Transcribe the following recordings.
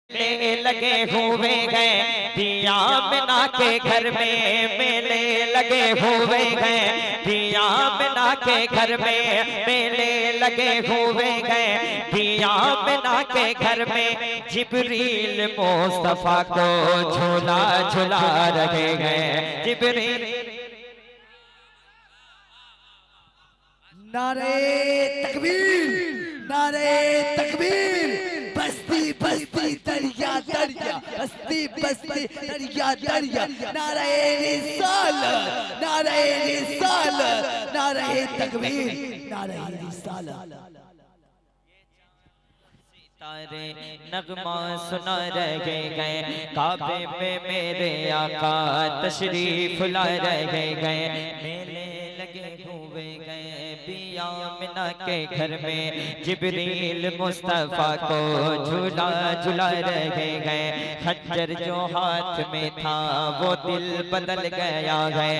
मेले लगे हुए हैं दिया मिना के घर में, मेले लगे हुए हैं दिया मिना के घर में, मेले लगे हुए हैं दिया मिना के घर में। जिब्रील मुस्तफा को झूला झूला रहे हैं, जिब्रील। नारे तकबीर, नारे तकबीर। बस्ती बस्ती दरिया दरिया, बस्ती बस्ती दरिया दरिया। नारे रिसालत, नारे रिसालत, नारे तकबीर, नारे रिसालत। तारे नगमा सुना रहे गए, काबे में मेरे आका तशरीफ ला रहे गए। मेले लगे हुए गए पिया मिना के घर में, जिब्रील मुस्तफा को झूला झूला रहे गए। खंजर जो हाथ में था वो दिल बदल गया है।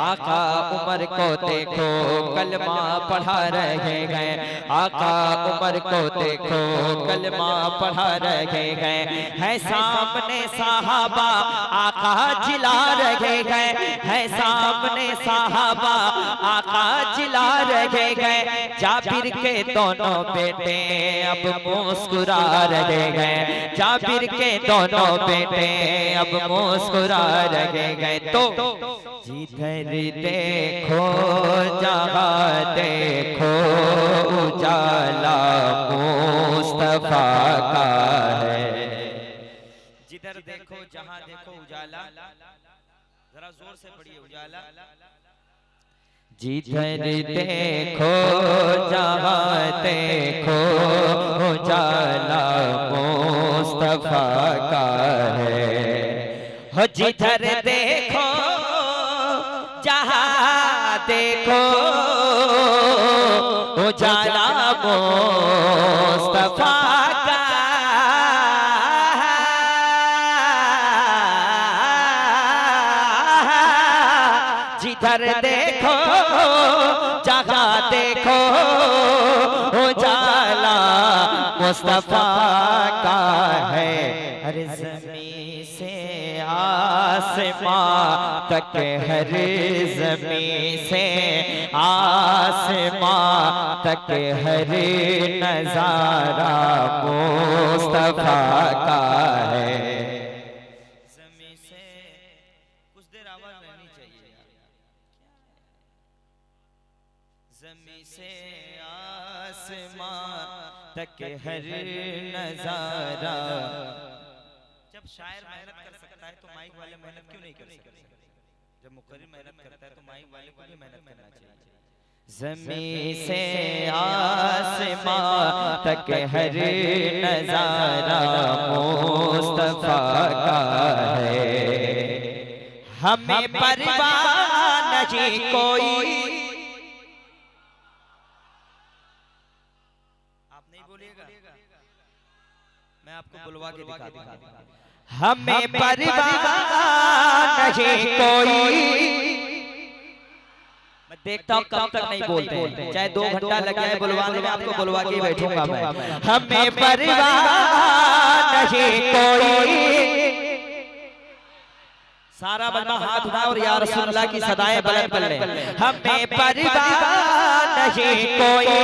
आका उमर को देखो कलमा पढ़ा रहे गए, आका उमर को देखो कलमा पढ़ा रहे गए। है सामने साहबा आका जिला रहे गए, है सामने साहबा आका जिला रहे गए। जाबिर के दोनों बेटे अब मुस्कुरा रहे गए, जाबिर के दोनों बेटे अब मुस्कुरा रहे गए। तो जिधर देखो जहाँ देखो उजाला मुस्तफा का है, जिधर देखो जहाँ देखो उजाला। जरा जोर से पढ़िए उजाला। जिधर देखो जहाँ देखो उजाला मुस्तफा का है। हो जिधर देखो जहाँ देखो उजाला मुस्तफा का। जिधर देखो जहाँ देखो उजाला मुस्तफा का है। हर ज़मीं से आसमां तक, हर ज़मीं से आसमां तक, हर नज़ारा मुस्तफा का है। ज़मीं से कुछ देर आवाज़ रहनी चाहिए। ज़मीं से आसमां तक हर नज़ारा। जब शायर मेहनत कर सकता है तो माइक वाले मेहनत क्यों नहीं कर सकते? जब मुकर्रिर मेहनत करता है तो माइक वाले को भी मेहनत करना चाहिए। ज़मीं से आसमां तक हर नज़ारा मुस्तफा का है। हमें परवाह नहीं कोई, आप नहीं बोलिएगा, मैं आपको बुलवा के दिखा दूंगा। हमें परवाह नहीं कोई, मैं देखता हूँ कब तक नहीं बोलते हैं, चाहे 2 घंटा लग जाए बुलवाने में, आपको बुलवा के बैठूंगा मैं। हमें परवाह नहीं कोई, सारा बंदा हाथ उठा और या रसूल अल्लाह की सदाएं बुलंद कर ले। हमें परवाह नहीं कोई,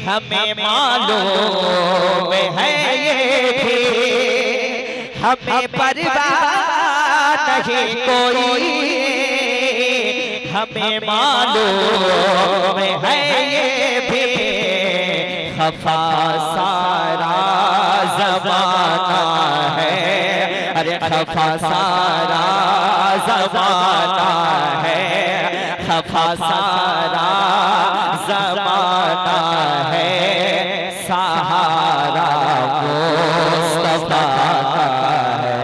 हमें मालूम है ये भी, हमें परवाह नहीं कोई, हमें मालूम है ये भी। खफा सारा ज़माना है, अरे खफा सारा ज़माना है, खफा सारा ज़माना है। सहारा मुस्तफा का है,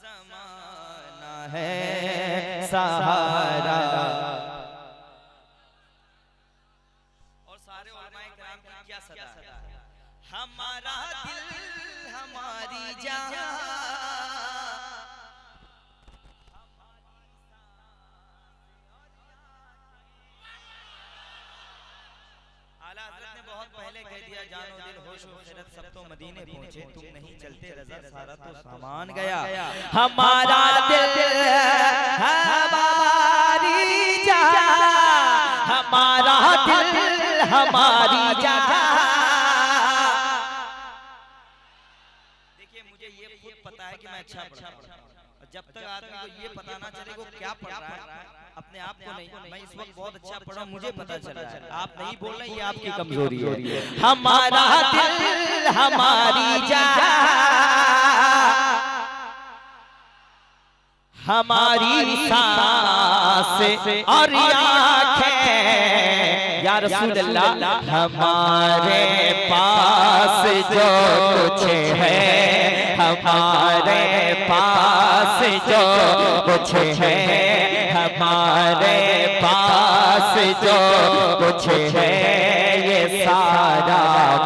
ज़माना है सहारा। और सारे उलमाए किराम की क्या सदा है? हमारा दिल हमारी जान, आला हज़रत ने बहुत पहले कह दिया जानो दिल होश हो खैरत सब तो मदीने पहुंचे तुम नहीं चलते रजा सारा तो सामान गया हमारा दिल हमारी जान हमारा दिल हमारी जान। देखिए मुझे ये खुद पता है कि मैं अच्छा पढ़ता हूं, जब तक आदमी को ये पता ना चले वो क्या पढ़ रहा है अपने आप को नहीं, मैं इस वक्त बहुत अच्छा पढ़ा मुझे पता चला है, आप नहीं बोल रहे ये आपकी कमजोरी है। हमारा दिल हमारी जान हमारी सांस और आँखें या रसूल अल्लाह हमारे पास जो कुछ है हमारे पास जो कुछ है हमारे पास जो कुछ है ये सारा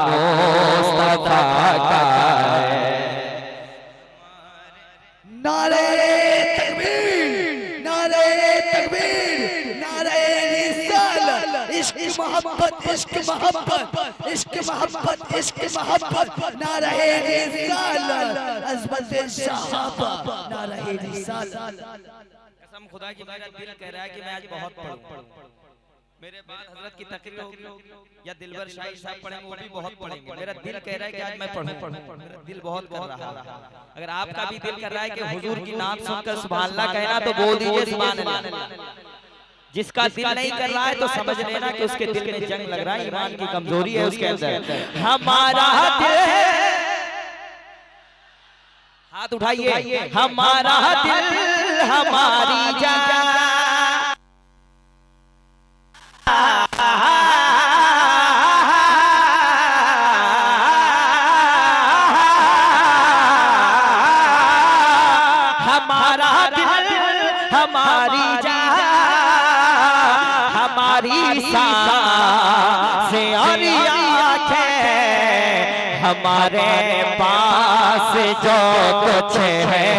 मुस्तफा का है। नारे तकबीर नारे तकबीर नारे रिसालत इश्क मोहब्बत इश्क मोहब्बत इश्क मोहब्बत इश्क मोहब्बत नारे रिसालत अज़मत सहाबा नारे रिसालत। कसम खुदा की मेरा दिल कह रहा है कि मैं आज बहुत पढ़ूं, मेरे बाद हजरत की तकरीर होगी या दिलबर शाही साहब पढ़ेंगे वो भी बहुत पढ़ेंगे, मेरा दिल कह रहा है कि आज मैं पढ़ूं, मेरा दिल बहुत कर रहा है। अगर आपका भी दिल कर रहा है कि हुजूर की नाम सुनकर सुभान अल्लाह कहना तो बोल दीजिए सुभान अल्लाह। जिसका दिल नहीं कर रहा है तो समझ लेना कि उसके दिल में जंग लग रहा है, ईमान की कमजोरी है उसके अंदर। हमारा दिल हाथ उठाइए हमारा दिल हमारी जान हमारा दिल हमारी जान हमारी सांसें और आँखें हमारे पास जो कुछ है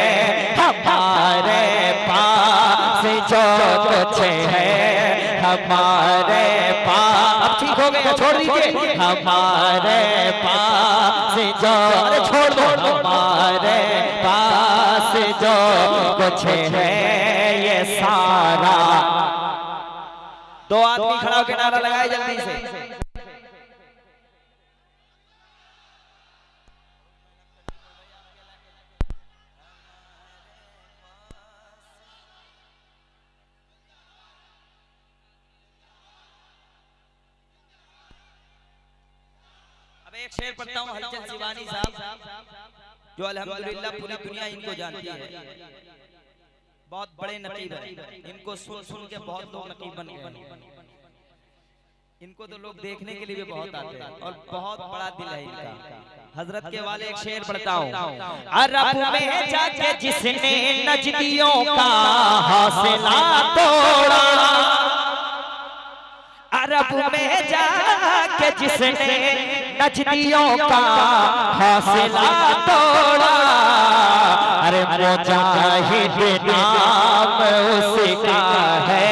हमारे पास जो कुछ है हमारे पास अब ठीक हो गया छोड़ दीजिए हमारे पास जो छोड़ दो हमारे पास जो कुछ है ये सारा। दो आदमी खड़ा होकर नारा लगाए जल्दी से। अब एक शेर पढ़ता हूँ हलचल शिवानी साहब जो अल्हम्दुलिल्लाह पूरी दुनिया इनको जानती है, बहुत बड़े नकीब हैं, इनको सुन सुन के बहुत लोग नकीब बन गए, इनको तो लोग देखने के लिए भी बहुत आते हैं और बहुत बड़ा दिल है इनका। हजरत के वाले एक शेर पढ़ता हूँ। अरब में जाके जिसने नजदियों का हौसला तोड़ा अरब में जाके जिसने नजदियों का हौसला तोड़ा अरे मुजाहिद नाम उसका है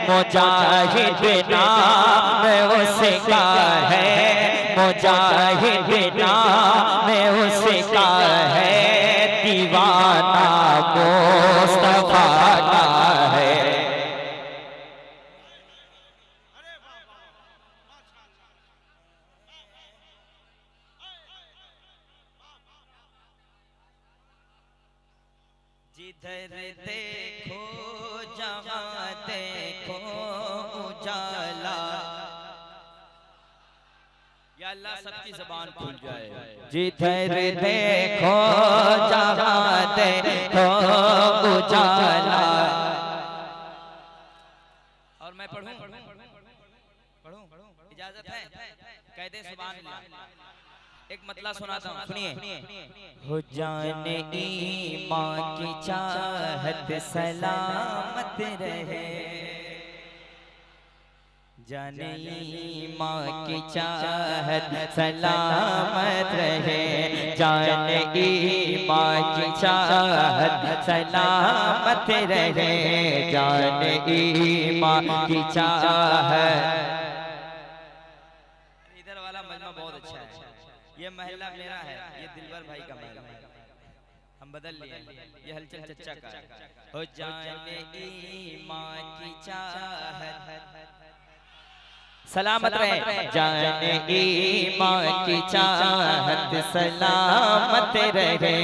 मुजाहिद नाम उसका है मुजाहिद नाम उसका है दीवाना मुस्तफा का है। जिधर देखो जहाँ देखो उजाला या अल्लाह सबकी ज़बान खुल जाए। जिधर देखो जहाँ देखो उजाला। और मैं पढ़ूं इजाजत है कह दे सुभान अल्लाह। एक मतला सुनाता हूँ सुनिए। हो जाने ईमान की चाहत सलामत रहे जाने ईमान की चाहत सलामत रहे जाने ईमान की चाहत सलामत रहे जाने ईमान की चाहत। इधर वाला मजमा महल्ला बहुत अच्छा है, ये महल्ला मेरा है, ये दिलवर भाई का महल्ला है, हम बदल लिए, ये हलचल चचा का हो जाने ईमान की चाहत सलामत रहे, जाने ईमान की चाहत सलामत रहे,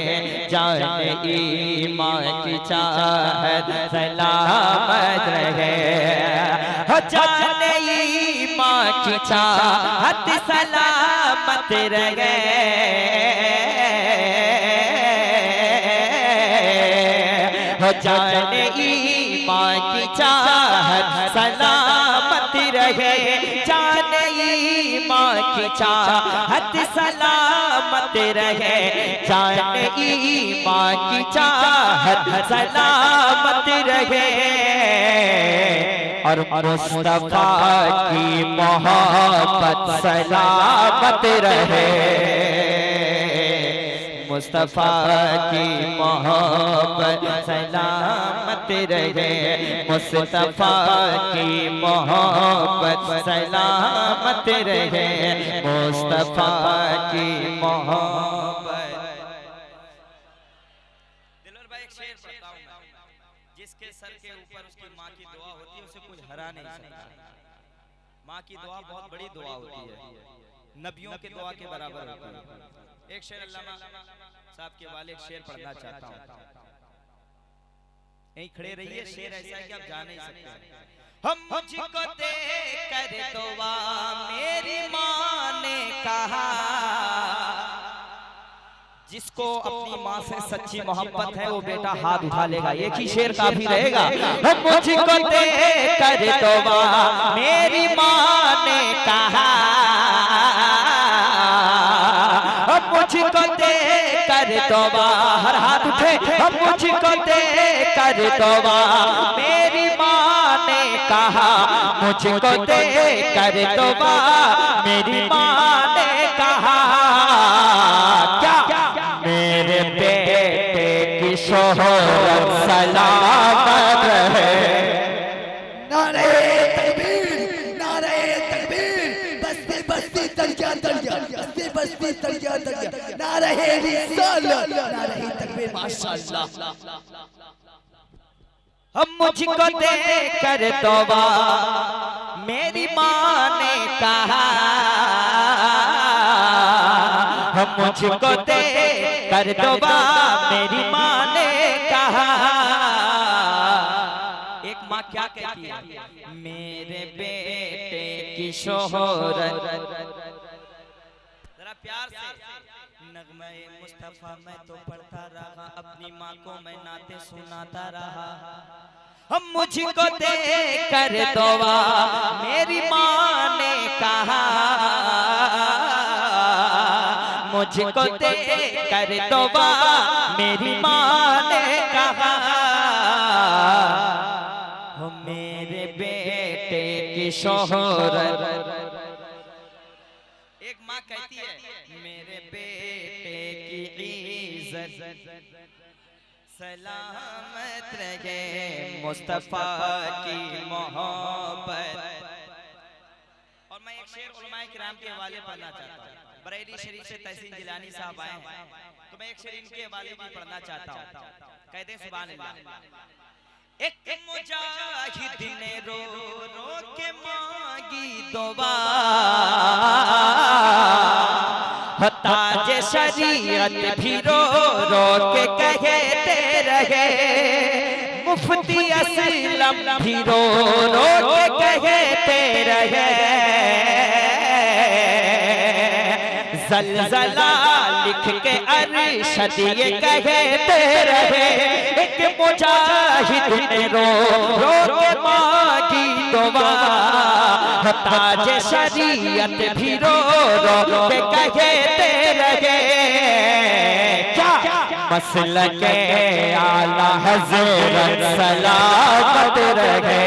जाने ईमान की चाहत सलामत रहे, हो जाने ईमान की चाहत सलामत रहे, हो जाने ईमान की चाहत सलामत रहे, जाने ईमान की चाहत सलामत रहे, जाने ईमान की चाहत सलामत रहे, और मुस्तफा की मोहब्बत सलामत रहे, मुस्तफा की मोहब्बत सलामत रहे, मुस्तफा की मोहब्बत सलामत रहे, मुस्तफा की मोहब्बत। दिलवर भाई एक शेर पढ़ता हूं मैं, जिसके सर के ऊपर उसकी माँ की दुआ होती है उसे कोई हरा नहीं सकता। माँ की दुआ बहुत बड़ी दुआ होती है, नबियों की दुआ के बराबर होती है। एक शेर अल्लामा साहब के वाले एक शेर पढ़ना चाहता हूँ, यहीं खड़े रहिए, शेर ऐसा है कि आप जा नहीं सकते। हम मुझको देख कर दुआ मेरी माँ ने कहा, जिसको अपनी माँ से सच्ची मोहब्बत है वो बेटा हाथ उठा लेगा, एक ही शेर काफी रहेगा। हम मुझको देख कर दुआ मेरी माँ ने कहा, मुझको देख कर दुआ, हर हाथ उठे, हम मुझको देख कर दुआ मेरी माँ ने कहा, मुझको देख कर दुआ मेरी माँ ने कहा, क्या मेरे बेटे की शोहरत सलामत रहे, नारे तकबीर, नारे तकबीर, बस्ती बस्ती दरिया दरिया, बस्ती बस्ती दरिया दरिया, नारे रिसालत, नारे तकबीर, माशाअल्लाह। हम मुझको देख कर दुआ मेरी माँ ने कहा, हम मुझको देख कर दुआ मेरी माँ ने कहा, एक माँ क्या कहती है, मेरे बेटे की शोहरत, जरा प्यार से, नगमे मुस्तफा मैं तो पढ़ता रहा, अपनी माँ को मैं नाते सुनाता रहा, हम मुझको देख कर दुआ मेरी माँ ने कहा, मुझको देख कर दुआ मेरी माँ ने कहा, हो मेरे बेटे की शोहरत, एक माँ कहती है मेरे बेटे की इज्जत सलामत रहे, मुस्तफा की मोहब्बत। और मैं एक शेर उलमाए किराम के हवाले पढ़ना चाहता हूँ, बरेली शरीफ से तहसीन जिलानी साहब आए हैं, तो मैं एक शेर इनके हवाले भी पढ़ना चाहता हूँ, कहते हैं सुभान अल्लाह। एक मुजाहिद ने रो रो के मांगी दुआ, ताज शरीयत भी रो रो के कहते रहे, मुफ्ती असलम भी रो रो के कहते रहे, जलजला लिख के अरशद ये कहते रहे, एक मुजाहिद ने रो रो के मांगी दुआ, ताज शरीयत भी रो रो के कहते रहे, क्या मसलके आला हज़रत सलामत रहे।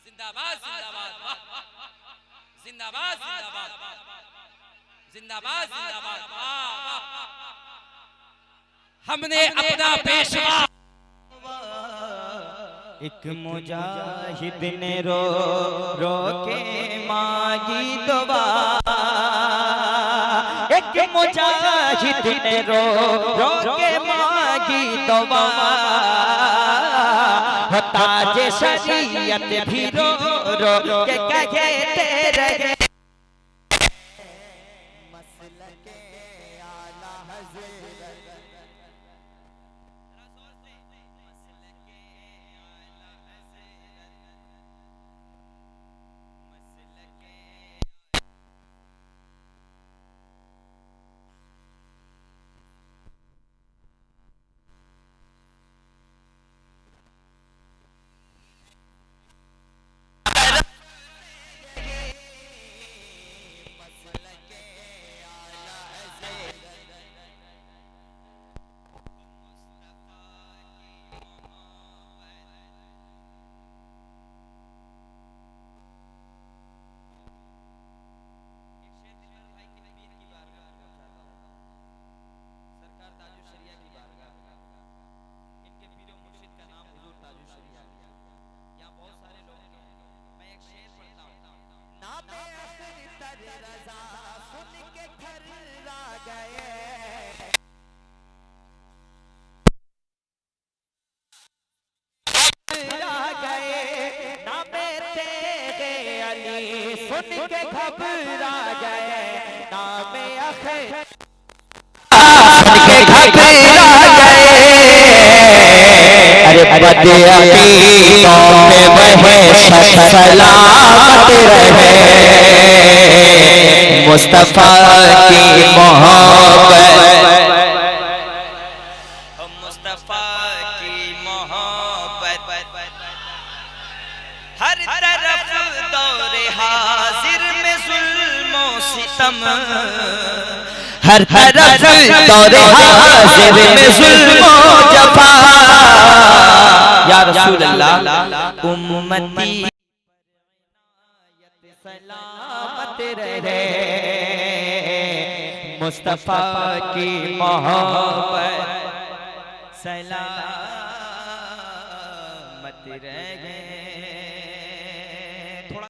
जिंदाबाद जिंदाबाद जिंदाबाद जिंदाबाद जिंदाबाद जिंदाबाद। हमने अपना पेशवा एक मुजाहिद ने रो रो के मांगी दुआ, एक मुजाहिद ने रो रो के मांगी दुआ, ताज शरीयत भी रो रो के कहते रहे सुन के घबरा गए, नाम आखिर सुन के घबरा गए। अरे बदअकीदों पे वह सलामत रहे, मुस्तफा की मोहब्बत, मुस्तफा की मोहब्बत हर तरफ दौरे हाजिर में जुल्म और सितम, हर तरफ दौरे हाजिर में जुल्म और जफा। या रसूल अल्लाह उम्मती सलामत रहे, मुस्तफा की मोहब्बत सलामत रहे।